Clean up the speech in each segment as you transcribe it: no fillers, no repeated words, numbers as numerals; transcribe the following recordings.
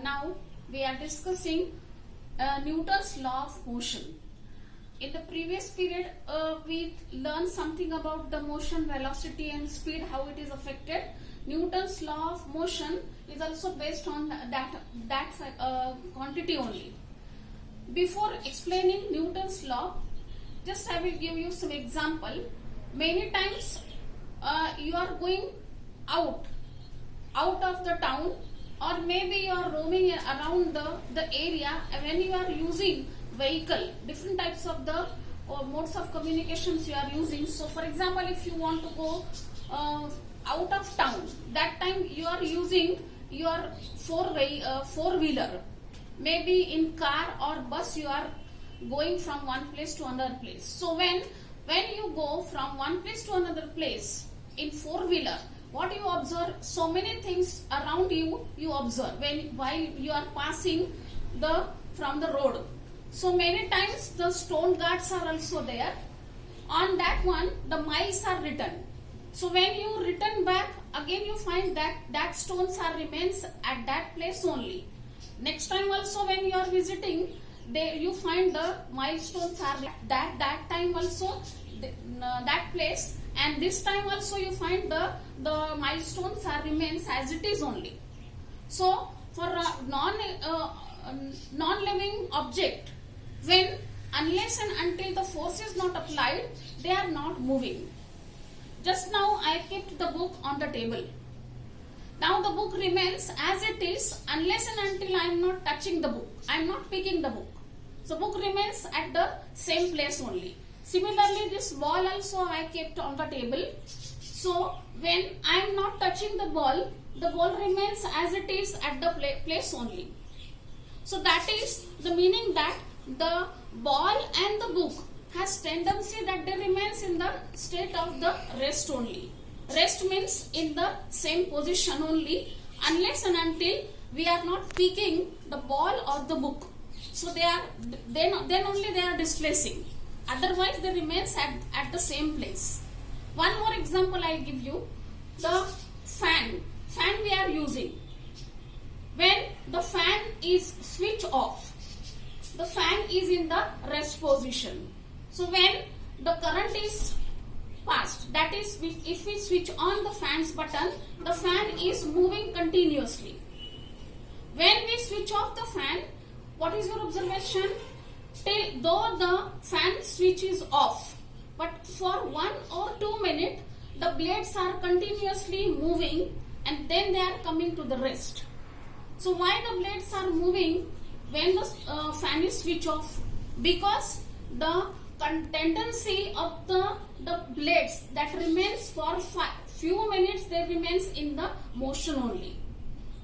Now we are discussing Newton's law of motion. In the previous period, we learned something about the motion, velocity and speed, how it is affected. Newton's law of motion is also based on that quantity only. Before explaining Newton's law, just I will give you some example. Many times you are going out of the town, or maybe you are roaming around the area when you are using vehicle, different types of the modes of communications you are using. So for example, if you want to go out of town, that time you are using your four-wheeler. Maybe in car or bus you are going from one place to another place. So when you go from one place to another place in four-wheeler, what you observe, so many things around you observe while you are passing from the road. So many times the stone guards are also there. On that one the miles are written. So when you return back, again you find that stones remains at that place only. Next time also when you are visiting, you find the milestones are that time also that place, and this time also you find the milestones remains as it is only. So for a non-living object, when unless and until the force is not applied, they are not moving. Just now I kept the book on the table. Now the book remains as it is unless and until I am not touching the book, I am not picking the book. So book remains at the same place only. Similarly, this ball also I kept on the table. So when I am not touching the ball remains as it is at the place only. So that is the meaning that the ball and the book has tendency that they remains in the state of the rest only. Rest means in the same position only unless and until we are not picking the ball or the book. So then only they are displacing. Otherwise they remains at the same place. One more example I will give you. The fan we are using. When the fan is switched off, the fan is in the rest position. So when the current is passed, that is if we switch on the fan's button, the fan is moving continuously. When we switch off the fan, what is your observation? Though the fan switch is off, but for 1 or 2 minutes the blades are continuously moving and then they are coming to the rest. So why the blades are moving when the fan is switched off? Because the tendency of the blades that remains for few minutes, they remains in the motion only.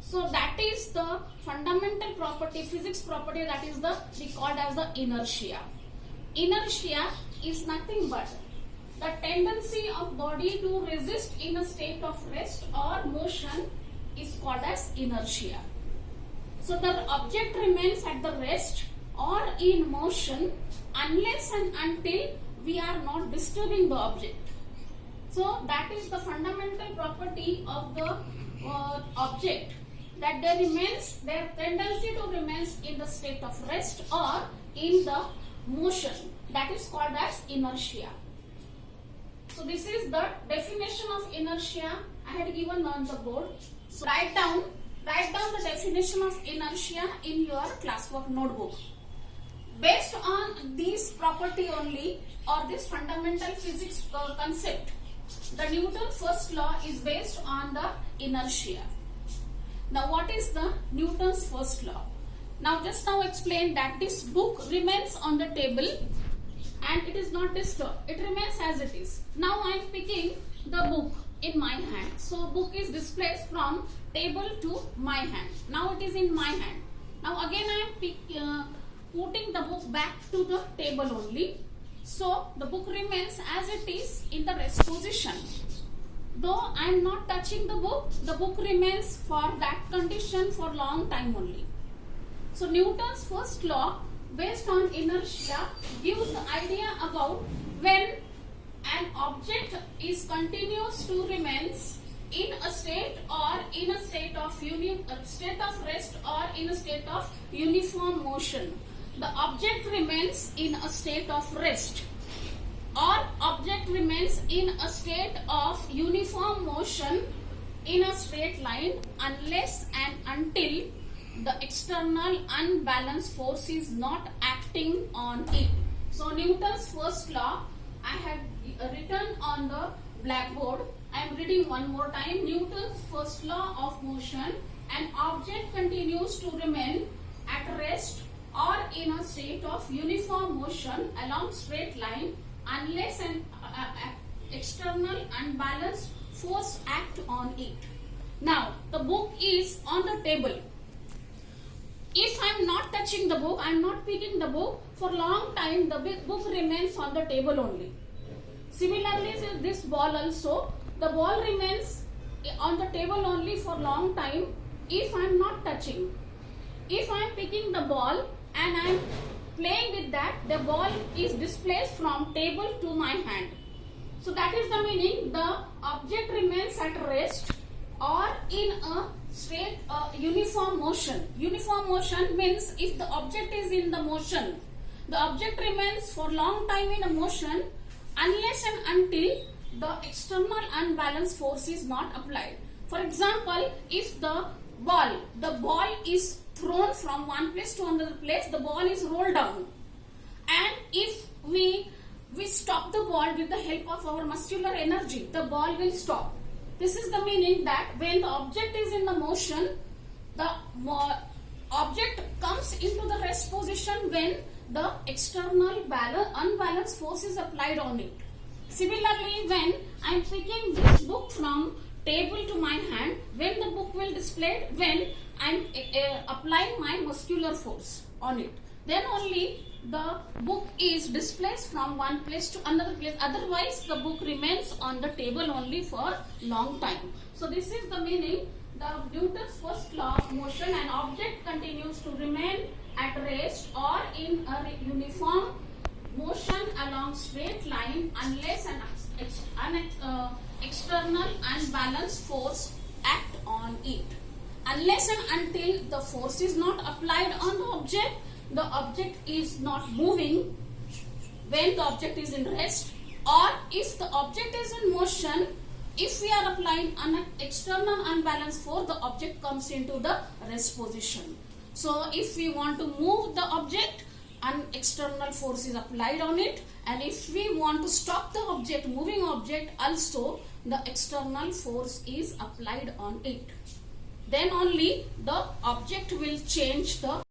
So that is the fundamental property, physics property, that is we called as the inertia. Inertia is nothing but the tendency of body to resist in a state of rest or motion is called as inertia. So the object remains at the rest or in motion unless and until we are not disturbing the object. So that is the fundamental property of the object, that their tendency to remains in the state of rest or in the motion, that is called as inertia. So this is the definition of inertia I had given on the board. So write down the definition of inertia in your classwork notebook. Based on this property only, or this fundamental physics concept, the Newton's first law is based on the inertia. Now what is the Newton's first law? Now just now explain that this book remains on the table and it is not disturbed. It remains as it is. Now I am picking the book in my hand. So book is displaced from table to my hand. Now it is in my hand. Now again I am putting the book back to the table only. So the book remains as it is in the rest position. Though I am not touching the book remains for that condition for long time only. So Newton's first law based on inertia gives the idea about when an object is continuous to remains in a state or in a state of state of rest or in a state of uniform motion. The object remains in a state of rest or object remains in a state of uniform motion in a straight line unless and until the external unbalanced force is not acting on it. So Newton's first law I have written on the blackboard. I am reading one more time. Newton's first law of motion: an object continues to remain at rest or in a state of uniform motion along straight line unless an external unbalanced force act on it. Now the book is on the table. If I am not touching the book, I am not picking the book, for long time the book remains on the table only. Similarly, this ball also, the ball remains on the table only for long time if I am not touching. If I am picking the ball and I am playing with that, the ball is displaced from table to my hand. So that is the meaning, the object remains at rest or in a straight uniform motion. Uniform motion means if the object is in the motion, the object remains for long time in a motion unless and until the external unbalanced force is not applied. For example, if the ball is thrown from one place to another place, the ball is rolled down, and if we stop the ball with the help of our muscular energy, the ball will stop. This is the meaning that when the object is in the motion, the object comes into the rest position when the external unbalanced force is applied on it. Similarly, when I am picking this book from table to my hand, when the book will display, when I am applying my muscular force on it, then only the book is displaced from one place to another place. Otherwise, the book remains on the table only for long time. So this is the meaning, the Newton's first law of motion: an object continues to remain at rest or in a uniform motion along straight line unless an external unbalanced force act on it. Unless and until the force is not applied on the object is not moving when the object is in rest, or if the object is in motion, if we are applying an external unbalanced force, the object comes into the rest position. So if we want to move the object, an external force is applied on it, and if we want to stop the object, moving object, also the external force is applied on it. Then only the object will change the